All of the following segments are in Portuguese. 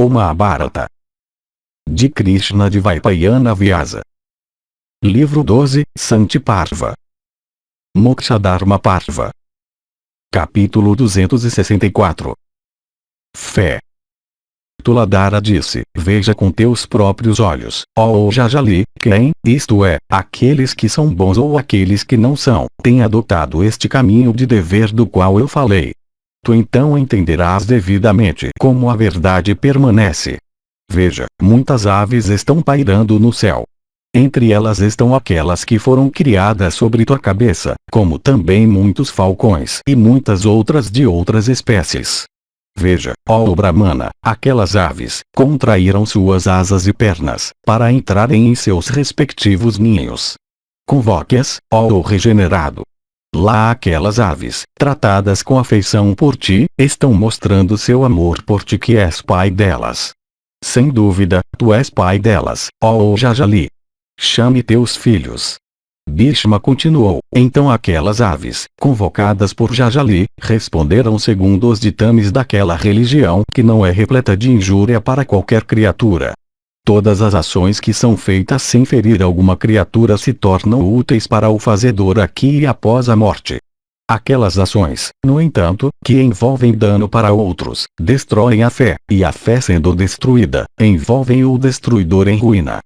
O Mahabharata. De Krishna de Vaipayana Vyasa. Livro 12, Santiparva. Mokshadharma Parva. Capítulo 264. Fé. Tuladhara disse: veja com teus próprios olhos, ó Jajali, quem, isto é, aqueles que são bons ou aqueles que não são, têm adotado este caminho de dever do qual eu falei. Tu então entenderás devidamente como a verdade permanece. Veja, muitas aves estão pairando no céu. Entre elas estão aquelas que foram criadas sobre tua cabeça, como também muitos falcões e muitas outras de outras espécies. Veja, ó Brahmana, aquelas aves contraíram suas asas e pernas para entrarem em seus respectivos ninhos. Convoque-as, ó regenerado. Lá aquelas aves, tratadas com afeição por ti, estão mostrando seu amor por ti, que és pai delas. Sem dúvida, tu és pai delas, ó Jajali. Chame teus filhos. Bhishma continuou: então aquelas aves, convocadas por Jajali, responderam segundo os ditames daquela religião que não é repleta de injúria para qualquer criatura. Todas as ações que são feitas sem ferir alguma criatura se tornam úteis para o fazedor aqui e após a morte. Aquelas ações, no entanto, que envolvem dano para outros, destroem a fé, e a fé sendo destruída, envolvem o destruidor em ruína.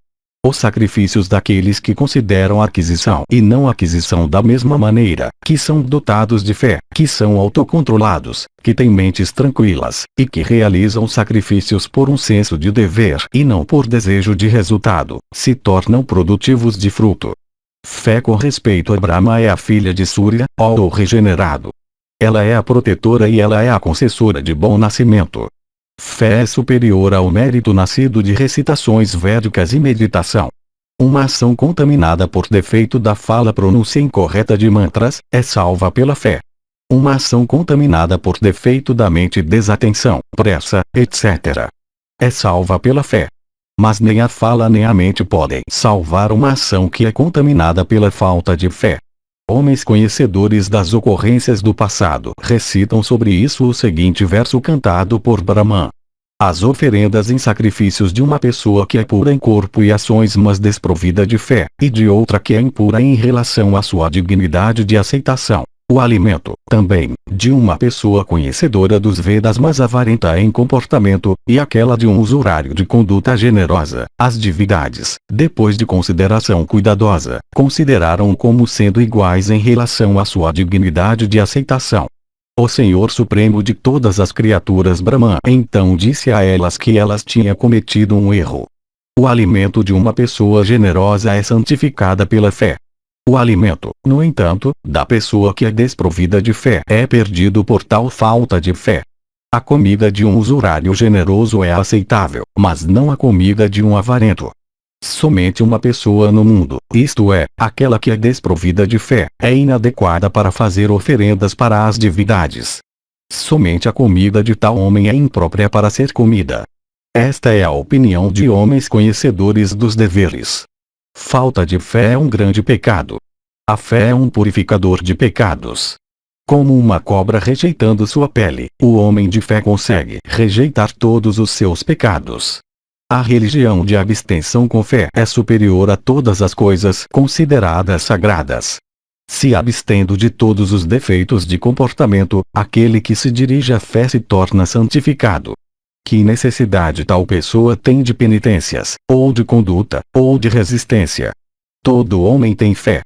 Os sacrifícios daqueles que consideram aquisição e não aquisição da mesma maneira, que são dotados de fé, que são autocontrolados, que têm mentes tranquilas, e que realizam sacrifícios por um senso de dever e não por desejo de resultado, se tornam produtivos de fruto. Fé com respeito a Brahma é a filha de Surya, ó regenerado. Ela é a protetora e ela é a concessora de bom nascimento. Fé é superior ao mérito nascido de recitações védicas e meditação. Uma ação contaminada por defeito da fala, pronúncia incorreta de mantras, é salva pela fé. Uma ação contaminada por defeito da mente, desatenção, pressa, etc., é salva pela fé. Mas nem a fala nem a mente podem salvar uma ação que é contaminada pela falta de fé. Homens conhecedores das ocorrências do passado recitam sobre isso o seguinte verso cantado por Brahman: as oferendas em sacrifícios de uma pessoa que é pura em corpo e ações, mas desprovida de fé, e de outra que é impura em relação à sua dignidade de aceitação. O alimento, também, de uma pessoa conhecedora dos Vedas mas avarenta em comportamento, e aquela de um usurário de conduta generosa, as divindades, depois de consideração cuidadosa, consideraram como sendo iguais em relação à sua dignidade de aceitação. O Senhor Supremo de todas as criaturas Brahman então disse a elas que elas tinham cometido um erro. O alimento de uma pessoa generosa é santificada pela fé. O alimento, no entanto, da pessoa que é desprovida de fé é perdido por tal falta de fé. A comida de um usurário generoso é aceitável, mas não a comida de um avarento. Somente uma pessoa no mundo, isto é, aquela que é desprovida de fé, é inadequada para fazer oferendas para as divindades. Somente a comida de tal homem é imprópria para ser comida. Esta é a opinião de homens conhecedores dos deveres. Falta de fé é um grande pecado. A fé é um purificador de pecados. Como uma cobra rejeitando sua pele, o homem de fé consegue rejeitar todos os seus pecados. A religião de abstenção com fé é superior a todas as coisas consideradas sagradas. Se abstendo de todos os defeitos de comportamento, aquele que se dirige à fé se torna santificado. Que necessidade tal pessoa tem de penitências, ou de conduta, ou de resistência? Todo homem tem fé.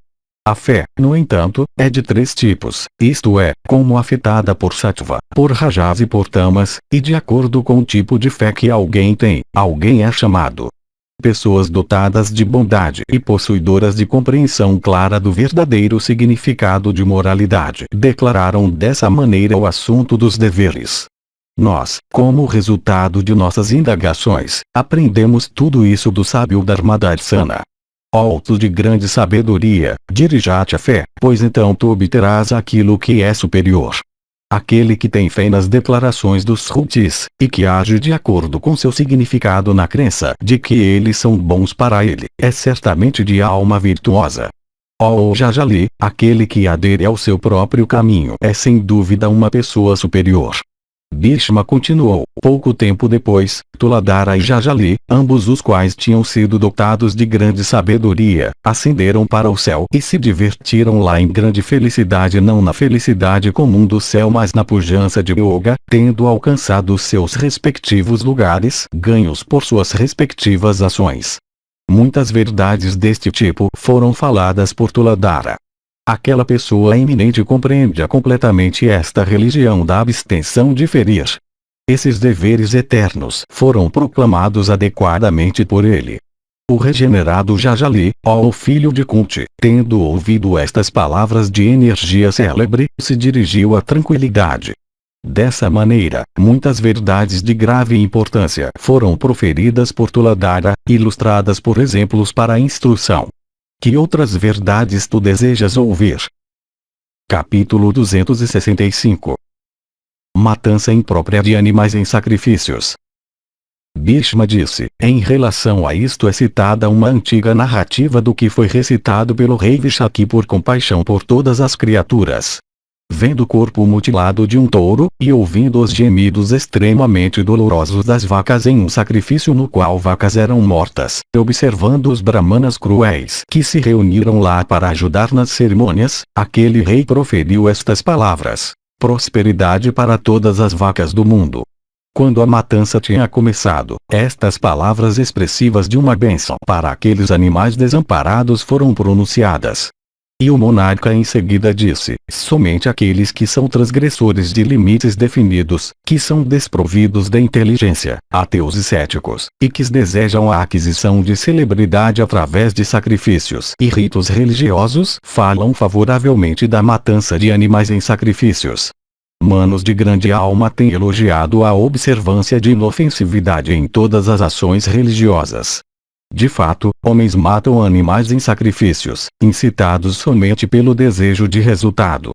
A fé, no entanto, é de três tipos, isto é, como afetada por sattva, por rajas e por tamas, e de acordo com o tipo de fé que alguém tem, alguém é chamado. Pessoas dotadas de bondade e possuidoras de compreensão clara do verdadeiro significado de moralidade declararam dessa maneira o assunto dos deveres. Nós, como resultado de nossas indagações, aprendemos tudo isso do sábio Dharmadarsana. Ó tu de grande sabedoria, dirija-te à fé, pois então tu obterás aquilo que é superior. Aquele que tem fé nas declarações dos Shrutis, e que age de acordo com seu significado na crença de que eles são bons para ele, é certamente de alma virtuosa. Ó Jajali, aquele que adere ao seu próprio caminho é sem dúvida uma pessoa superior. Bhishma continuou. Pouco tempo depois, Tuladhara e Jajali, ambos os quais tinham sido dotados de grande sabedoria, ascenderam para o céu e se divertiram lá em grande felicidade, não na felicidade comum do céu, mas na pujança de yoga, tendo alcançado seus respectivos lugares, ganhos por suas respectivas ações. Muitas verdades deste tipo foram faladas por Tuladhara. Aquela pessoa eminente compreendia completamente esta religião da abstenção de ferir. Esses deveres eternos foram proclamados adequadamente por ele. O regenerado Jajali, ó filho de Kunti, tendo ouvido estas palavras de energia célebre, se dirigiu à tranquilidade. Dessa maneira, muitas verdades de grave importância foram proferidas por Tuladhara, ilustradas por exemplos para a instrução. Que outras verdades tu desejas ouvir? Capítulo 265. Matança imprópria de animais em sacrifícios. Bhishma disse: em relação a isto é citada uma antiga narrativa do que foi recitado pelo rei Vishaki por compaixão por todas as criaturas. Vendo o corpo mutilado de um touro, e ouvindo os gemidos extremamente dolorosos das vacas em um sacrifício no qual vacas eram mortas, observando os brahmanas cruéis que se reuniram lá para ajudar nas cerimônias, aquele rei proferiu estas palavras: prosperidade para todas as vacas do mundo. Quando a matança tinha começado, estas palavras expressivas de uma bênção para aqueles animais desamparados foram pronunciadas. E o monarca em seguida disse: somente aqueles que são transgressores de limites definidos, que são desprovidos da inteligência, ateus e céticos, e que desejam a aquisição de celebridade através de sacrifícios e ritos religiosos, falam favoravelmente da matança de animais em sacrifícios. Manos de grande alma têm elogiado a observância de inofensividade em todas as ações religiosas. De fato, homens matam animais em sacrifícios, incitados somente pelo desejo de resultado.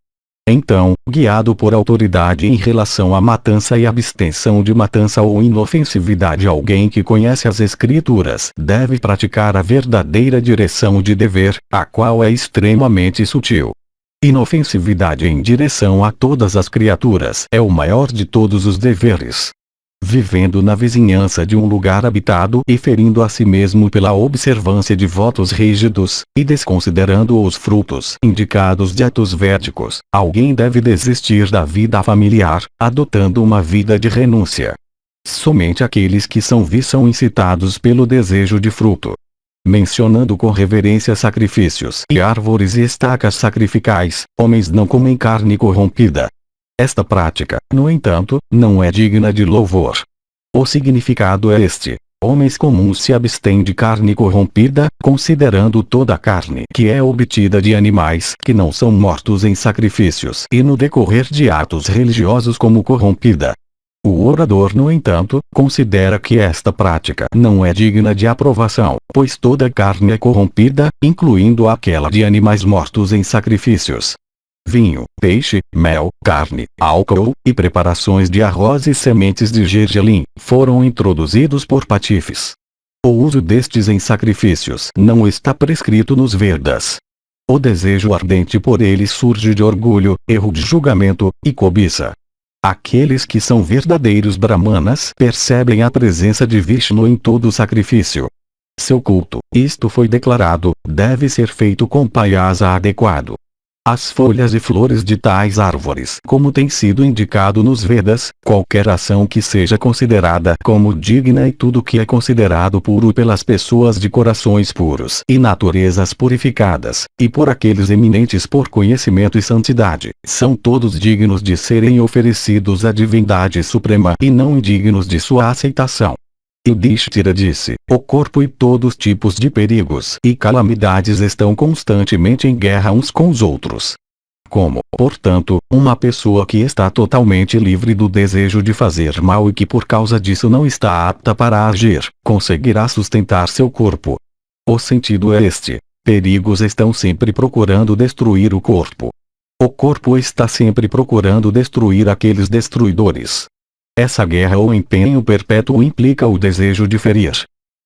Então, guiado por autoridade em relação à matança e abstenção de matança ou inofensividade, alguém que conhece as Escrituras deve praticar a verdadeira direção de dever, a qual é extremamente sutil. Inofensividade em direção a todas as criaturas é o maior de todos os deveres. Vivendo na vizinhança de um lugar habitado e ferindo a si mesmo pela observância de votos rígidos, e desconsiderando os frutos indicados de atos védicos, alguém deve desistir da vida familiar, adotando uma vida de renúncia. Somente aqueles que são incitados pelo desejo de fruto. Mencionando com reverência sacrifícios e árvores e estacas sacrificais, homens não comem carne corrompida. Esta prática, no entanto, não é digna de louvor. O significado é este: homens comuns se abstêm de carne corrompida, considerando toda a carne que é obtida de animais que não são mortos em sacrifícios e no decorrer de atos religiosos como corrompida. O orador, no entanto, considera que esta prática não é digna de aprovação, pois toda a carne é corrompida, incluindo aquela de animais mortos em sacrifícios. Vinho, peixe, mel, carne, álcool, e preparações de arroz e sementes de gergelim, foram introduzidos por patifes. O uso destes em sacrifícios não está prescrito nos Vedas. O desejo ardente por eles surge de orgulho, erro de julgamento, e cobiça. Aqueles que são verdadeiros brahmanas percebem a presença de Vishnu em todo o sacrifício. Seu culto, isto foi declarado, deve ser feito com payasa adequado. As folhas e flores de tais árvores, como tem sido indicado nos Vedas, qualquer ação que seja considerada como digna e tudo que é considerado puro pelas pessoas de corações puros e naturezas purificadas, e por aqueles eminentes por conhecimento e santidade, são todos dignos de serem oferecidos à divindade suprema e não indignos de sua aceitação. Yudhishthira disse: o corpo e todos os tipos de perigos e calamidades estão constantemente em guerra uns com os outros. Como, portanto, uma pessoa que está totalmente livre do desejo de fazer mal e que por causa disso não está apta para agir, conseguirá sustentar seu corpo? O sentido é este: perigos estão sempre procurando destruir o corpo. O corpo está sempre procurando destruir aqueles destruidores. Essa guerra ou empenho perpétuo implica o desejo de ferir.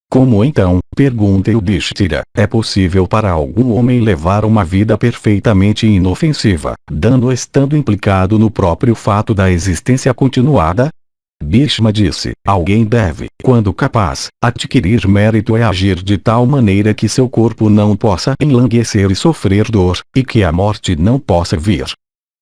Como então, pergunta Yudhishthira, é possível para algum homem levar uma vida perfeitamente inofensiva, dano estando implicado no próprio fato da existência continuada? Bhishma disse, alguém deve, quando capaz, adquirir mérito e agir de tal maneira que seu corpo não possa enlanguecer e sofrer dor, e que a morte não possa vir.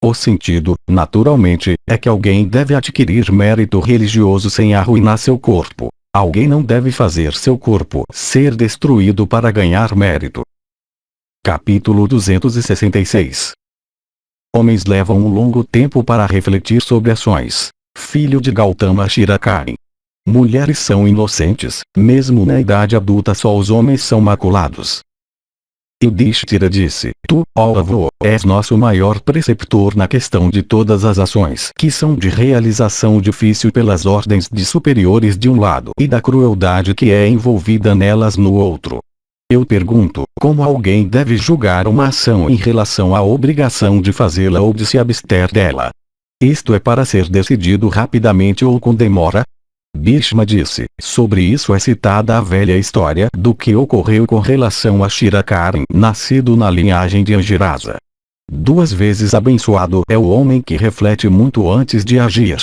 O sentido, naturalmente, é que alguém deve adquirir mérito religioso sem arruinar seu corpo. Alguém não deve fazer seu corpo ser destruído para ganhar mérito. Capítulo 266. Homens levam um longo tempo para refletir sobre ações. Filho de Gautama Shirakari. Mulheres são inocentes, mesmo na idade adulta só os homens são maculados. Yudhishthira disse, tu, ó avô, és nosso maior preceptor na questão de todas as ações que são de realização difícil pelas ordens de superiores de um lado e da crueldade que é envolvida nelas no outro. Eu pergunto, como alguém deve julgar uma ação em relação à obrigação de fazê-la ou de se abster dela? Isto é para ser decidido rapidamente ou com demora? Bhishma disse, sobre isso é citada a velha história do que ocorreu com relação a Shirakari, nascido na linhagem de Angirasa. 2 vezes abençoado é o homem que reflete muito antes de agir.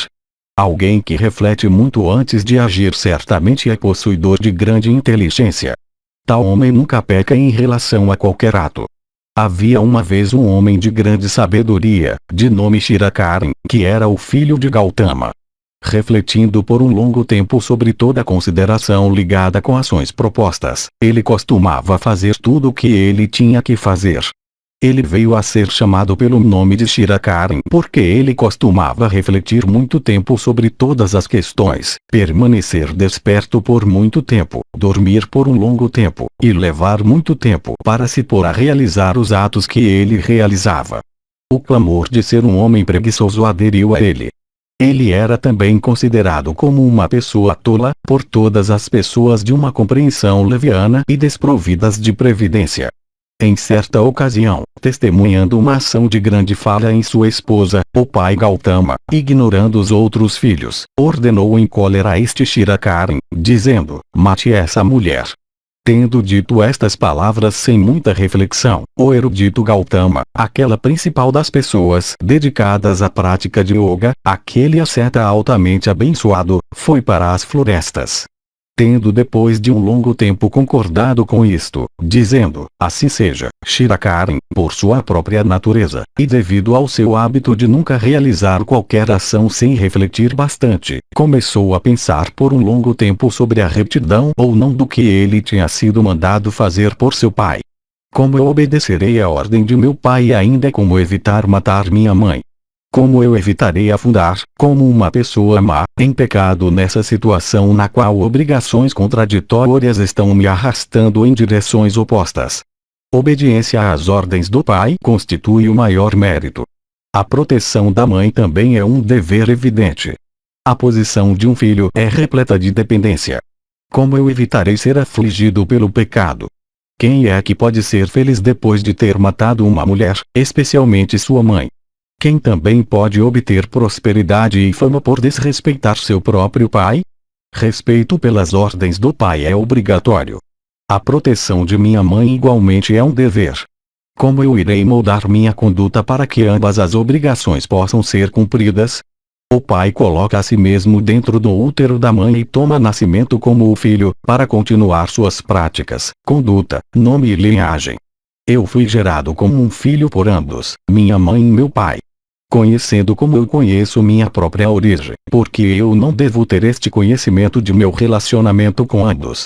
Alguém que reflete muito antes de agir certamente é possuidor de grande inteligência. Tal homem nunca peca em relação a qualquer ato. Havia uma vez um homem de grande sabedoria, de nome Shirakari, que era o filho de Gautama. Refletindo por um longo tempo sobre toda a consideração ligada com ações propostas, ele costumava fazer tudo o que ele tinha que fazer. Ele veio a ser chamado pelo nome de Shirakari porque ele costumava refletir muito tempo sobre todas as questões, permanecer desperto por muito tempo, dormir por um longo tempo, e levar muito tempo para se pôr a realizar os atos que ele realizava. O clamor de ser um homem preguiçoso aderiu a ele. Ele era também considerado como uma pessoa tola, por todas as pessoas de uma compreensão leviana e desprovidas de previdência. Em certa ocasião, testemunhando uma ação de grande falha em sua esposa, o pai Gautama, ignorando os outros filhos, ordenou em cólera a este Shirakari, dizendo, mate essa mulher. Tendo dito estas palavras sem muita reflexão, o erudito Gautama, aquela principal das pessoas dedicadas à prática de yoga, aquele asceta altamente abençoado, foi para as florestas. Tendo depois de um longo tempo concordado com isto, dizendo, assim seja, Shirakari, por sua própria natureza, e devido ao seu hábito de nunca realizar qualquer ação sem refletir bastante, começou a pensar por um longo tempo sobre a retidão ou não do que ele tinha sido mandado fazer por seu pai. Como eu obedecerei à ordem de meu pai e ainda como evitar matar minha mãe? Como eu evitarei afundar, como uma pessoa má, em pecado nessa situação na qual obrigações contraditórias estão me arrastando em direções opostas? Obediência às ordens do pai constitui o maior mérito. A proteção da mãe também é um dever evidente. A posição de um filho é repleta de dependência. Como eu evitarei ser afligido pelo pecado? Quem é que pode ser feliz depois de ter matado uma mulher, especialmente sua mãe? Quem também pode obter prosperidade e fama por desrespeitar seu próprio pai? Respeito pelas ordens do pai é obrigatório. A proteção de minha mãe igualmente é um dever. Como eu irei moldar minha conduta para que ambas as obrigações possam ser cumpridas? O pai coloca a si mesmo dentro do útero da mãe e toma nascimento como o filho, para continuar suas práticas, conduta, nome e linhagem. Eu fui gerado como um filho por ambos, minha mãe e meu pai. Conhecendo como eu conheço minha própria origem, porque eu não devo ter este conhecimento de meu relacionamento com ambos.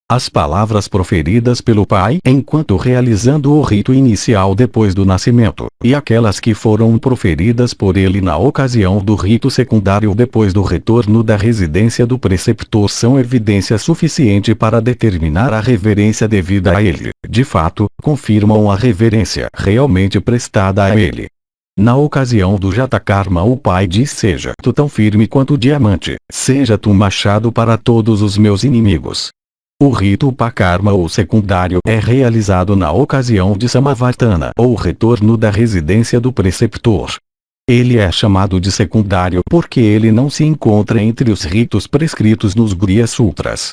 As palavras proferidas pelo pai enquanto realizando o rito inicial depois do nascimento, e aquelas que foram proferidas por ele na ocasião do rito secundário depois do retorno da residência do preceptor são evidência suficiente para determinar a reverência devida a ele. De fato, confirmam a reverência realmente prestada a ele. Na ocasião do Jatakarma o pai diz: seja tu tão firme quanto diamante, seja tu machado para todos os meus inimigos. O rito Upakarma ou secundário é realizado na ocasião de Samavartana ou retorno da residência do preceptor. Ele é chamado de secundário porque ele não se encontra entre os ritos prescritos nos Griya Sutras.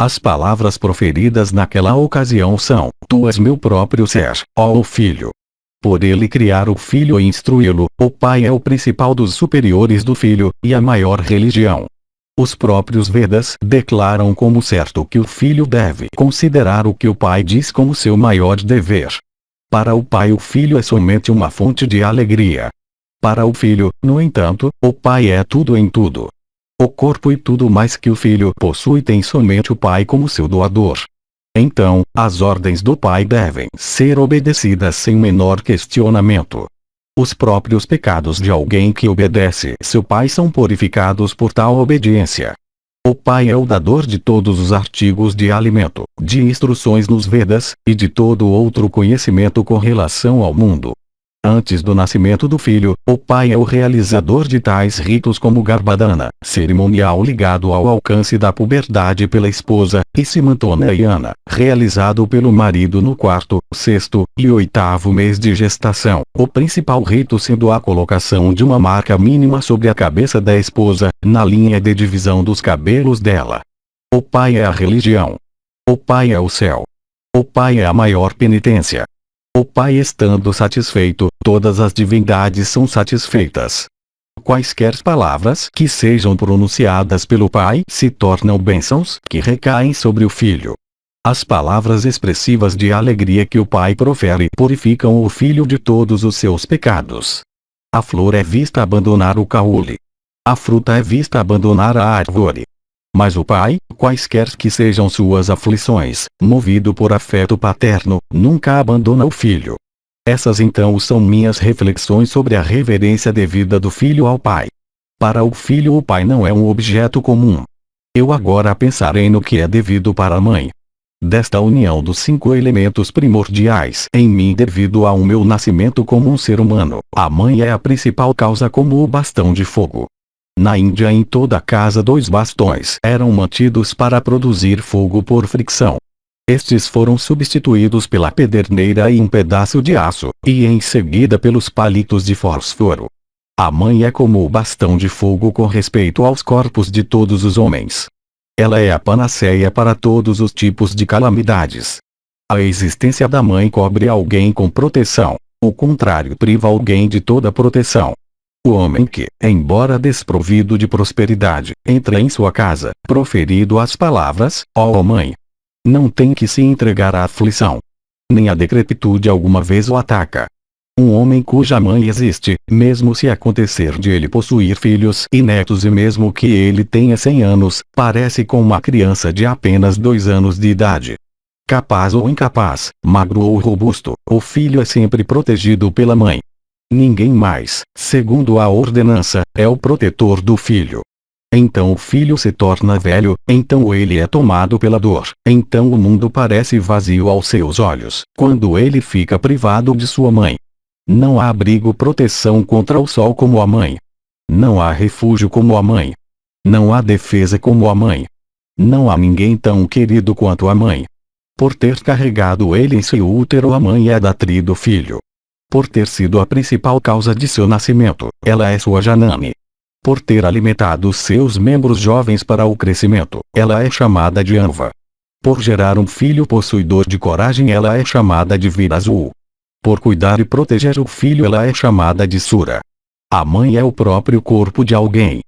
As palavras proferidas naquela ocasião são: Tu és meu próprio ser, ó filho. Por ele criar o filho e instruí-lo, o pai é o principal dos superiores do filho, e a maior religião. Os próprios Vedas declaram como certo que o filho deve considerar o que o pai diz como seu maior dever. Para o pai o filho é somente uma fonte de alegria. Para o filho, no entanto, o pai é tudo em tudo. O corpo e tudo mais que o filho possui tem somente o pai como seu doador. Então, as ordens do pai devem ser obedecidas sem menor questionamento. Os próprios pecados de alguém que obedece seu pai são purificados por tal obediência. O pai é o dador de todos os artigos de alimento, de instruções nos Vedas, e de todo outro conhecimento com relação ao mundo. Antes do nascimento do filho, o pai é o realizador de tais ritos como Garbhadana, cerimonial ligado ao alcance da puberdade pela esposa, e Simantanayana, realizado pelo marido no quarto, sexto e oitavo mês de gestação, o principal rito sendo a colocação de uma marca mínima sobre a cabeça da esposa, na linha de divisão dos cabelos dela. O pai é a religião. O pai é o céu. O pai é a maior penitência. O pai estando satisfeito, todas as divindades são satisfeitas. Quaisquer palavras que sejam pronunciadas pelo pai se tornam bênçãos que recaem sobre o filho. As palavras expressivas de alegria que o pai profere purificam o filho de todos os seus pecados. A flor é vista abandonar o caule. A fruta é vista abandonar a árvore. Mas o pai, quaisquer que sejam suas aflições, movido por afeto paterno, nunca abandona o filho. Essas então são minhas reflexões sobre a reverência devida do filho ao pai. Para o filho o pai não é um objeto comum. Eu agora pensarei no que é devido para a mãe. Desta união dos 5 elementos primordiais em mim devido ao meu nascimento como um ser humano, a mãe é a principal causa como o bastão de fogo. Na Índia em toda a casa 2 bastões eram mantidos para produzir fogo por fricção. Estes foram substituídos pela pederneira e um pedaço de aço, e em seguida pelos palitos de fósforo. A mãe é como o bastão de fogo com respeito aos corpos de todos os homens. Ela é a panaceia para todos os tipos de calamidades. A existência da mãe cobre alguém com proteção, o contrário priva alguém de toda proteção. O homem que, embora desprovido de prosperidade, entra em sua casa, proferido as palavras, ó mãe, não tem que se entregar à aflição. Nem a decrepitude alguma vez o ataca. Um homem cuja mãe existe, mesmo se acontecer de ele possuir filhos e netos e mesmo que ele tenha 100 anos, parece com uma criança de apenas 2 anos de idade. Capaz ou incapaz, magro ou robusto, o filho é sempre protegido pela mãe. Ninguém mais, segundo a ordenança, é o protetor do filho. Então o filho se torna velho, então ele é tomado pela dor, então o mundo parece vazio aos seus olhos, quando ele fica privado de sua mãe. Não há abrigo proteção contra o sol como a mãe. Não há refúgio como a mãe. Não há defesa como a mãe. Não há ninguém tão querido quanto a mãe. Por ter carregado ele em seu útero a mãe é da tri do filho. Por ter sido a principal causa de seu nascimento, ela é sua Janani. Por ter alimentado seus membros jovens para o crescimento, ela é chamada de Anva. Por gerar um filho possuidor de coragem, ela é chamada de Virazu. Por cuidar e proteger o filho, ela é chamada de Sura. A mãe é o próprio corpo de alguém.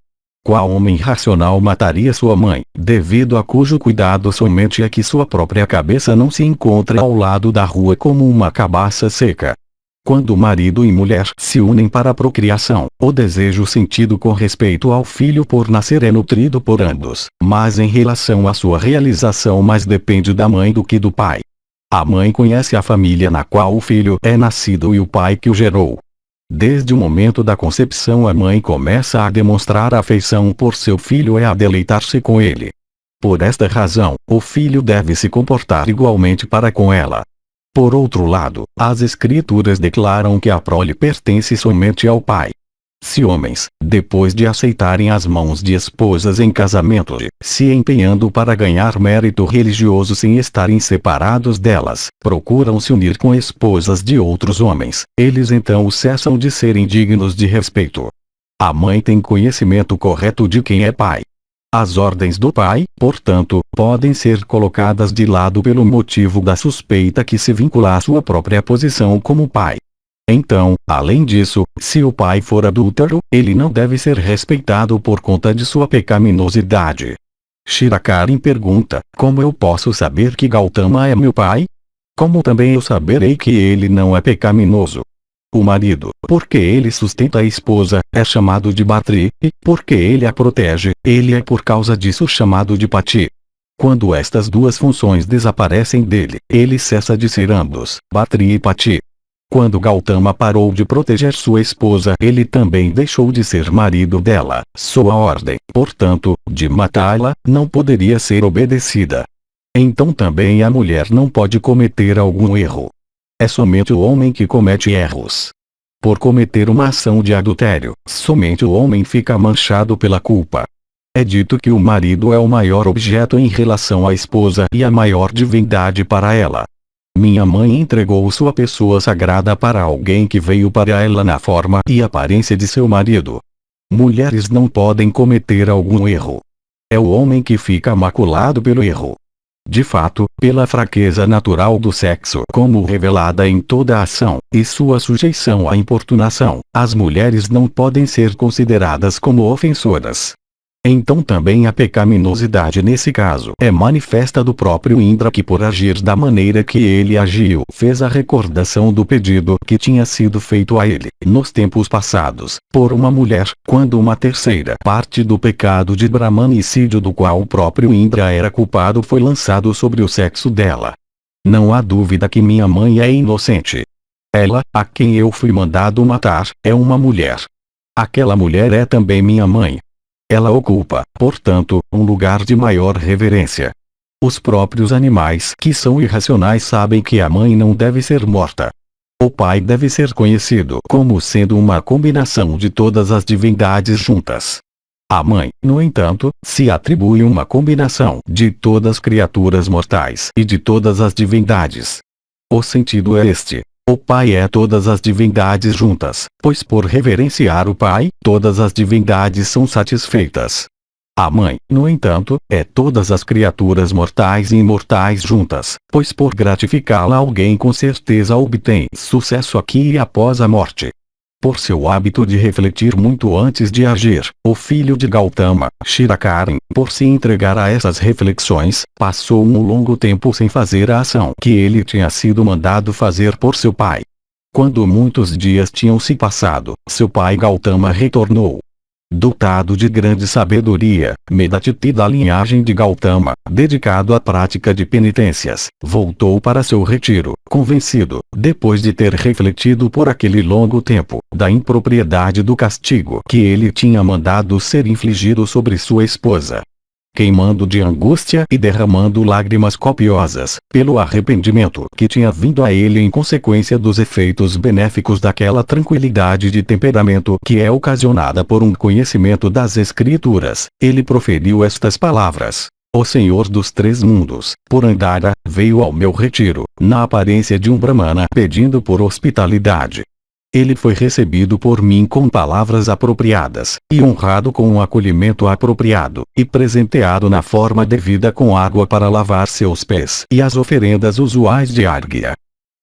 Qual homem racional mataria sua mãe, devido a cujo cuidado somente é que sua própria cabeça não se encontra ao lado da rua como uma cabaça seca? Quando marido e mulher se unem para a procriação, o desejo sentido com respeito ao filho por nascer é nutrido por ambos, mas em relação à sua realização mais depende da mãe do que do pai. A mãe conhece a família na qual o filho é nascido e o pai que o gerou. Desde o momento da concepção a mãe começa a demonstrar afeição por seu filho e a deleitar-se com ele. Por esta razão, o filho deve se comportar igualmente para com ela. Por outro lado, as escrituras declaram que a prole pertence somente ao pai. Se homens, depois de aceitarem as mãos de esposas em casamento se empenhando para ganhar mérito religioso sem estarem separados delas, procuram se unir com esposas de outros homens, eles então cessam de serem dignos de respeito. A mãe tem conhecimento correto de quem é pai. As ordens do pai, portanto, podem ser colocadas de lado pelo motivo da suspeita que se vincula à sua própria posição como pai. Então, além disso, se o pai for adúltero, ele não deve ser respeitado por conta de sua pecaminosidade. Shirakarin pergunta: como eu posso saber que Gautama é meu pai? Como também eu saberei que ele não é pecaminoso? O marido, porque ele sustenta a esposa, é chamado de Bhatri, e, porque ele a protege, ele é por causa disso chamado de Pati. Quando estas duas funções desaparecem dele, ele cessa de ser ambos, Bhatri e Pati. Quando Gautama parou de proteger sua esposa, ele também deixou de ser marido dela. Sua ordem, portanto, de matá-la, não poderia ser obedecida. Então também a mulher não pode cometer algum erro. É somente o homem que comete erros. Por cometer uma ação de adultério, somente o homem fica manchado pela culpa. É dito que o marido é o maior objeto em relação à esposa e a maior divindade para ela. Minha mãe entregou sua pessoa sagrada para alguém que veio para ela na forma e aparência de seu marido. Mulheres não podem cometer algum erro. É o homem que fica maculado pelo erro. De fato, pela fraqueza natural do sexo como revelada em toda a ação, e sua sujeição à importunação, as mulheres não podem ser consideradas como ofensoras. Então também a pecaminosidade nesse caso é manifesta do próprio Indra que por agir da maneira que ele agiu fez a recordação do pedido que tinha sido feito a ele, nos tempos passados, por uma mulher, quando uma terceira parte do pecado de brahmanicídio do qual o próprio Indra era culpado foi lançado sobre o sexo dela. Não há dúvida que minha mãe é inocente. Ela, a quem eu fui mandado matar, é uma mulher. Aquela mulher é também minha mãe. Ela ocupa, portanto, um lugar de maior reverência. Os próprios animais que são irracionais sabem que a mãe não deve ser morta. O pai deve ser conhecido como sendo uma combinação de todas as divindades juntas. A mãe, no entanto, se atribui uma combinação de todas as criaturas mortais e de todas as divindades. O sentido é este. O pai é todas as divindades juntas, pois por reverenciar o pai, todas as divindades são satisfeitas. A mãe, no entanto, é todas as criaturas mortais e imortais juntas, pois por gratificá-la alguém com certeza obtém sucesso aqui e após a morte. Por seu hábito de refletir muito antes de agir, o filho de Gautama, Shirakarin, por se entregar a essas reflexões, passou um longo tempo sem fazer a ação que ele tinha sido mandado fazer por seu pai. Quando muitos dias tinham se passado, seu pai Gautama retornou. Dotado de grande sabedoria, Medatiti da linhagem de Gautama, dedicado à prática de penitências, voltou para seu retiro, convencido, depois de ter refletido por aquele longo tempo, da impropriedade do castigo que ele tinha mandado ser infligido sobre sua esposa. Queimando de angústia e derramando lágrimas copiosas, pelo arrependimento que tinha vindo a ele em consequência dos efeitos benéficos daquela tranquilidade de temperamento que é ocasionada por um conhecimento das Escrituras, ele proferiu estas palavras: O Senhor dos Três Mundos, por Andara, veio ao meu retiro, na aparência de um Brahmana pedindo por hospitalidade. Ele foi recebido por mim com palavras apropriadas, e honrado com um acolhimento apropriado, e presenteado na forma devida com água para lavar seus pés e as oferendas usuais de árgia.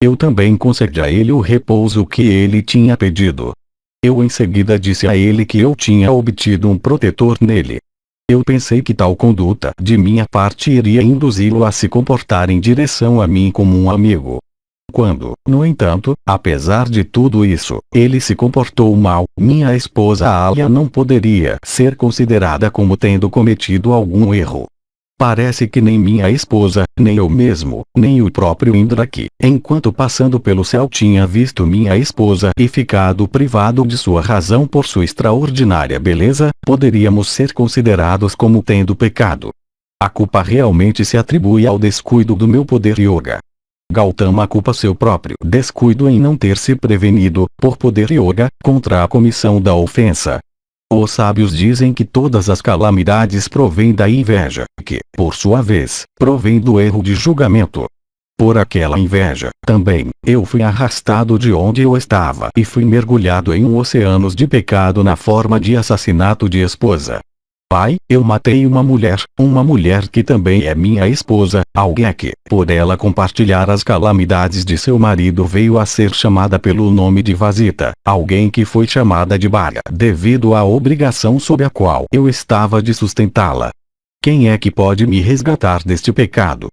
Eu também concedi a ele o repouso que ele tinha pedido. Eu em seguida disse a ele que eu tinha obtido um protetor nele. Eu pensei que tal conduta de minha parte iria induzi-lo a se comportar em direção a mim como um amigo. Quando, no entanto, apesar de tudo isso, ele se comportou mal, minha esposa Alia não poderia ser considerada como tendo cometido algum erro. Parece que nem minha esposa, nem eu mesmo, nem o próprio Indra que, enquanto passando pelo céu tinha visto minha esposa e ficado privado de sua razão por sua extraordinária beleza, poderíamos ser considerados como tendo pecado. A culpa realmente se atribui ao descuido do meu poder yoga. Gautama culpa seu próprio descuido em não ter se prevenido, por poder yoga, contra a comissão da ofensa. Os sábios dizem que todas as calamidades provêm da inveja, que, por sua vez, provém do erro de julgamento. Por aquela inveja, também, eu fui arrastado de onde eu estava e fui mergulhado em um oceano de pecado na forma de assassinato de esposa. Pai, eu matei uma mulher que também é minha esposa, alguém que, por ela compartilhar as calamidades de seu marido, veio a ser chamada pelo nome de Vasita, alguém que foi chamada de Bara devido à obrigação sob a qual eu estava de sustentá-la. Quem é que pode me resgatar deste pecado?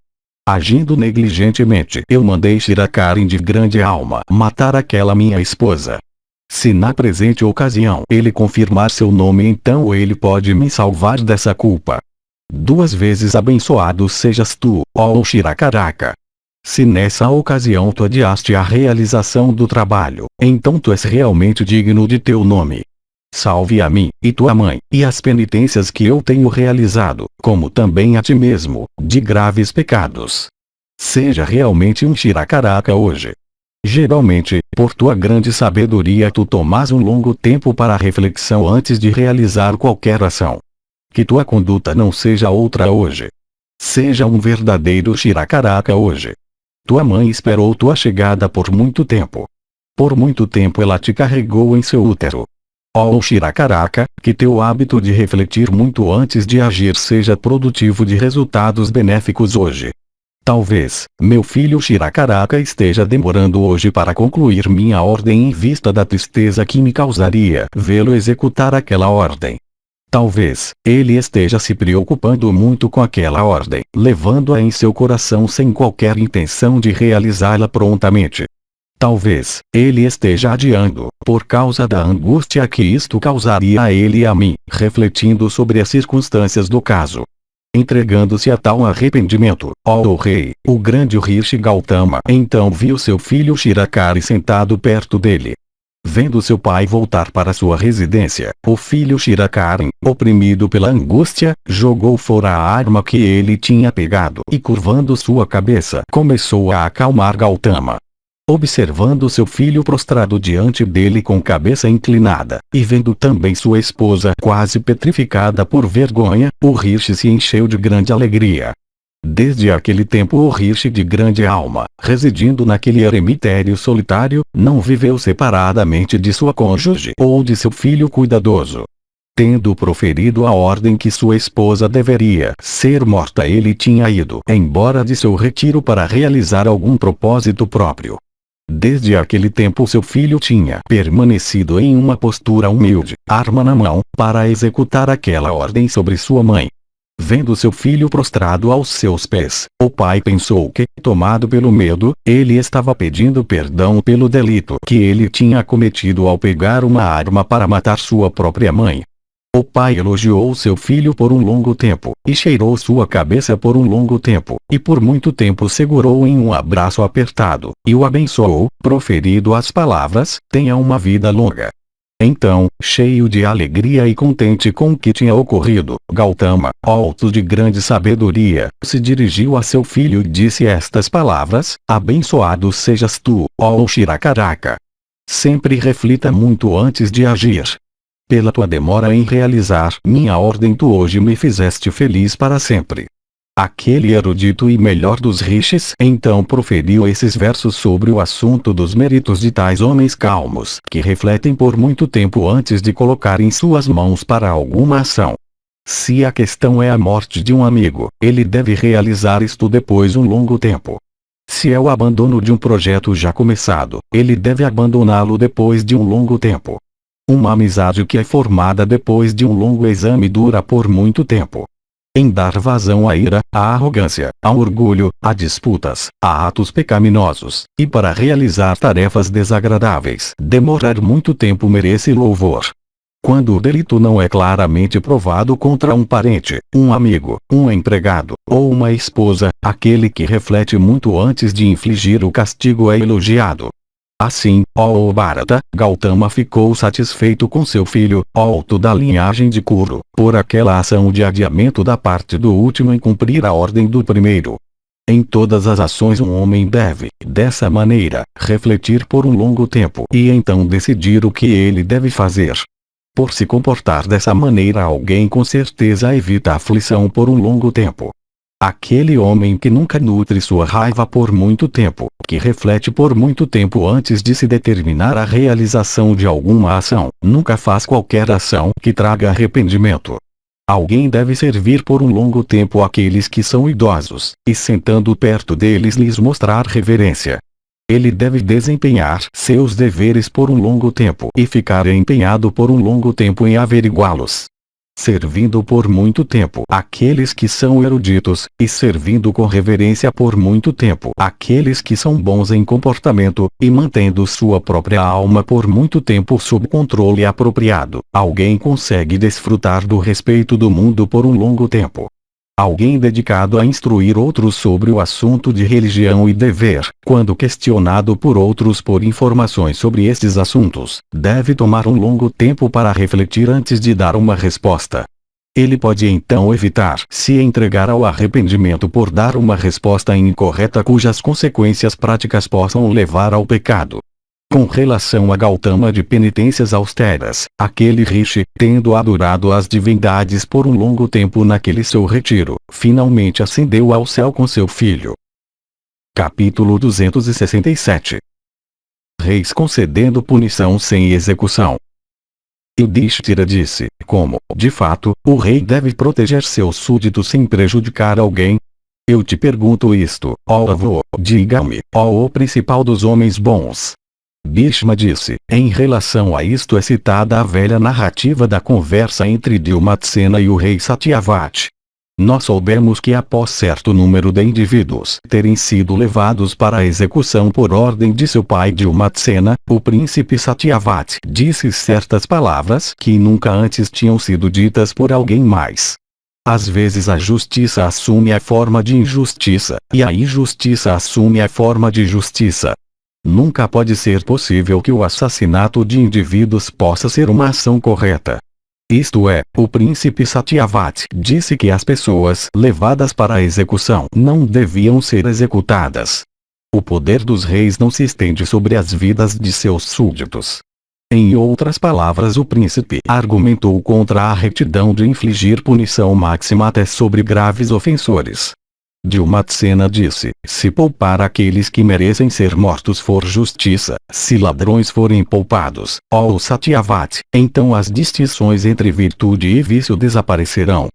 Agindo negligentemente, eu mandei Shirakarin de grande alma matar aquela minha esposa. Se na presente ocasião ele confirmar seu nome, então ele pode me salvar dessa culpa. 2 vezes abençoado sejas tu, ó Shirakaraka. Se nessa ocasião tu adiaste a realização do trabalho, então tu és realmente digno de teu nome. Salve a mim, e tua mãe, e as penitências que eu tenho realizado, como também a ti mesmo, de graves pecados. Seja realmente um Shirakaraka hoje. Geralmente, por tua grande sabedoria tu tomas um longo tempo para a reflexão antes de realizar qualquer ação. Que tua conduta não seja outra hoje. Seja um verdadeiro Shirakaraka hoje. Tua mãe esperou tua chegada por muito tempo. Por muito tempo ela te carregou em seu útero. Ó Shirakaraka, que teu hábito de refletir muito antes de agir seja produtivo de resultados benéficos hoje. Talvez, meu filho Shirakaraka esteja demorando hoje para concluir minha ordem em vista da tristeza que me causaria vê-lo executar aquela ordem. Talvez, ele esteja se preocupando muito com aquela ordem, levando-a em seu coração sem qualquer intenção de realizá-la prontamente. Talvez, ele esteja adiando, por causa da angústia que isto causaria a ele e a mim, refletindo sobre as circunstâncias do caso. Entregando-se a tal arrependimento, ó rei, o grande Rishi Gautama então viu seu filho Shirakari sentado perto dele. Vendo seu pai voltar para sua residência, o filho Shirakarin, oprimido pela angústia, jogou fora a arma que ele tinha pegado e, curvando sua cabeça, começou a acalmar Gautama. Observando seu filho prostrado diante dele com cabeça inclinada, e vendo também sua esposa quase petrificada por vergonha, o Rishi se encheu de grande alegria. Desde aquele tempo o Rishi de grande alma, residindo naquele eremitério solitário, não viveu separadamente de sua cônjuge ou de seu filho cuidadoso. Tendo proferido a ordem que sua esposa deveria ser morta, ele tinha ido embora de seu retiro para realizar algum propósito próprio. Desde aquele tempo seu filho tinha permanecido em uma postura humilde, arma na mão, para executar aquela ordem sobre sua mãe. Vendo seu filho prostrado aos seus pés, o pai pensou que, tomado pelo medo, ele estava pedindo perdão pelo delito que ele tinha cometido ao pegar uma arma para matar sua própria mãe. O pai elogiou seu filho por um longo tempo, e cheirou sua cabeça por um longo tempo, e por muito tempo segurou em um abraço apertado, e o abençoou, proferido as palavras: tenha uma vida longa. Então, cheio de alegria e contente com o que tinha ocorrido, Gautama, alto de grande sabedoria, se dirigiu a seu filho e disse estas palavras: abençoado sejas tu, ó Shirakaraka. Sempre reflita muito antes de agir. Pela tua demora em realizar minha ordem tu hoje me fizeste feliz para sempre. Aquele erudito e melhor dos rishis então proferiu esses versos sobre o assunto dos méritos de tais homens calmos, que refletem por muito tempo antes de colocar em suas mãos para alguma ação. Se a questão é a morte de um amigo, ele deve realizar isto depois de um longo tempo. Se é o abandono de um projeto já começado, ele deve abandoná-lo depois de um longo tempo. Uma amizade que é formada depois de um longo exame dura por muito tempo. Em dar vazão à ira, à arrogância, ao orgulho, a disputas, a atos pecaminosos, e para realizar tarefas desagradáveis, demorar muito tempo merece louvor. Quando o delito não é claramente provado contra um parente, um amigo, um empregado, ou uma esposa, aquele que reflete muito antes de infligir o castigo é elogiado. Assim, ó Bharata, Gautama ficou satisfeito com seu filho, alto da linhagem de Kuru, por aquela ação de adiamento da parte do último em cumprir a ordem do primeiro. Em todas as ações um homem deve, dessa maneira, refletir por um longo tempo e então decidir o que ele deve fazer. Por se comportar dessa maneira, alguém com certeza evita a aflição por um longo tempo. Aquele homem que nunca nutre sua raiva por muito tempo, que reflete por muito tempo antes de se determinar a realização de alguma ação, nunca faz qualquer ação que traga arrependimento. Alguém deve servir por um longo tempo aqueles que são idosos, e sentando perto deles lhes mostrar reverência. Ele deve desempenhar seus deveres por um longo tempo e ficar empenhado por um longo tempo em averiguá-los. Servindo por muito tempo aqueles que são eruditos, e servindo com reverência por muito tempo aqueles que são bons em comportamento, e mantendo sua própria alma por muito tempo sob controle apropriado, alguém consegue desfrutar do respeito do mundo por um longo tempo. Alguém dedicado a instruir outros sobre o assunto de religião e dever, quando questionado por outros por informações sobre estes assuntos, deve tomar um longo tempo para refletir antes de dar uma resposta. Ele pode então evitar se entregar ao arrependimento por dar uma resposta incorreta cujas consequências práticas possam levar ao pecado. Com relação a Gautama de penitências austeras, aquele rishi, tendo adorado as divindades por um longo tempo naquele seu retiro, finalmente ascendeu ao céu com seu filho. Capítulo 267. Reis concedendo punição sem execução. Yudhishthira disse, como, de fato, o rei deve proteger seus súditos sem prejudicar alguém? Eu te pergunto isto, ó avô, diga-me, ó o principal dos homens bons. Bhishma disse, em relação a isto é citada a velha narrativa da conversa entre Dhriumatsena e o rei Satyavati. Nós soubemos que após certo número de indivíduos terem sido levados para a execução por ordem de seu pai Dhriumatsena, o príncipe Satyavati disse certas palavras que nunca antes tinham sido ditas por alguém mais. Às vezes a justiça assume a forma de injustiça, e a injustiça assume a forma de justiça. Nunca pode ser possível que o assassinato de indivíduos possa ser uma ação correta. Isto é, o príncipe Satyavati disse que as pessoas levadas para a execução não deviam ser executadas. O poder dos reis não se estende sobre as vidas de seus súditos. Em outras palavras, o príncipe argumentou contra a retidão de infligir punição máxima até sobre graves ofensores. Dhriumatsena disse, se poupar aqueles que merecem ser mortos for justiça, se ladrões forem poupados, ó Satyavati, então as distinções entre virtude e vício desaparecerão.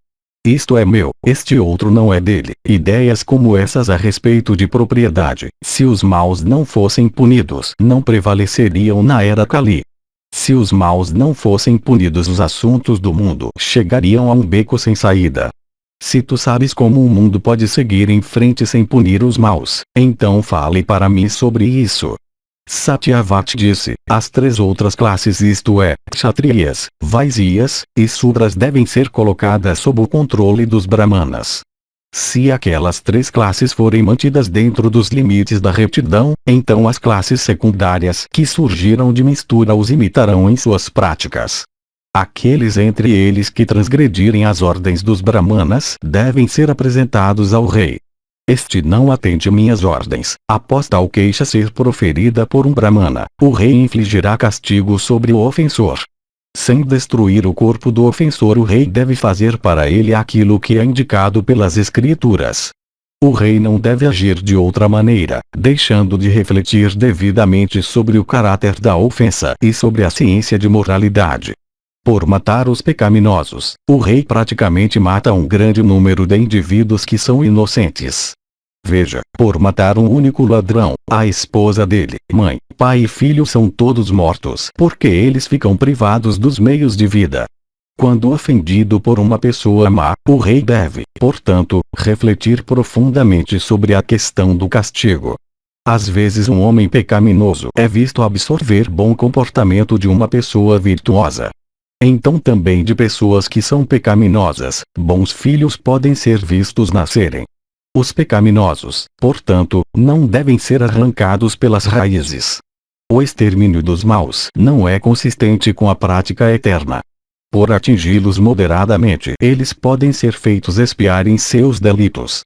Isto é meu, este outro não é dele. Ideias como essas a respeito de propriedade, se os maus não fossem punidos, não prevaleceriam na era Kali. Se os maus não fossem punidos, os assuntos do mundo chegariam a um beco sem saída. Se tu sabes como o mundo pode seguir em frente sem punir os maus, então fale para mim sobre isso. Satyavati disse, as três outras classes, isto é, Kshatriyas, Vaisyas e Sudras, devem ser colocadas sob o controle dos Brahmanas. Se aquelas três classes forem mantidas dentro dos limites da retidão, então as classes secundárias que surgiram de mistura os imitarão em suas práticas. Aqueles entre eles que transgredirem as ordens dos Brahmanas devem ser apresentados ao rei. Este não atende minhas ordens. Após tal queixa ser proferida por um Brahmana, o rei infligirá castigo sobre o ofensor. Sem destruir o corpo do ofensor, o rei deve fazer para ele aquilo que é indicado pelas escrituras. O rei não deve agir de outra maneira, deixando de refletir devidamente sobre o caráter da ofensa e sobre a ciência de moralidade. Por matar os pecaminosos, o rei praticamente mata um grande número de indivíduos que são inocentes. Veja, por matar um único ladrão, a esposa dele, mãe, pai e filho são todos mortos porque eles ficam privados dos meios de vida. Quando ofendido por uma pessoa má, o rei deve, portanto, refletir profundamente sobre a questão do castigo. Às vezes um homem pecaminoso é visto absorver bom comportamento de uma pessoa virtuosa. Então também de pessoas que são pecaminosas, bons filhos podem ser vistos nascerem. Os pecaminosos, portanto, não devem ser arrancados pelas raízes. O extermínio dos maus não é consistente com a prática eterna. Por atingi-los moderadamente, eles podem ser feitos expiar em seus delitos.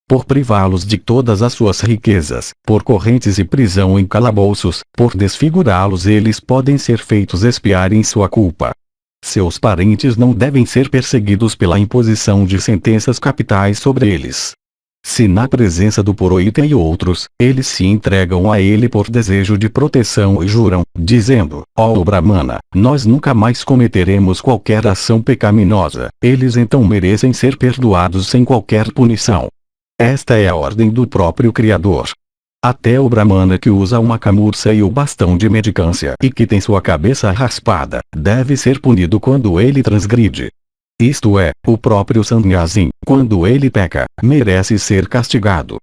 Por privá-los de todas as suas riquezas, por correntes e prisão em calabouços, por desfigurá-los, eles podem ser feitos expiar em sua culpa. Seus parentes não devem ser perseguidos pela imposição de sentenças capitais sobre eles. Se na presença do Poroita e outros, eles se entregam a ele por desejo de proteção e juram, dizendo, ó Brahmana, nós nunca mais cometeremos qualquer ação pecaminosa, eles então merecem ser perdoados sem qualquer punição. Esta é a ordem do próprio Criador. Até o Brahmana que usa uma camurça e o bastão de mendicância e que tem sua cabeça raspada, deve ser punido quando ele transgride. Isto é, o próprio Sannyasi, quando ele peca, merece ser castigado.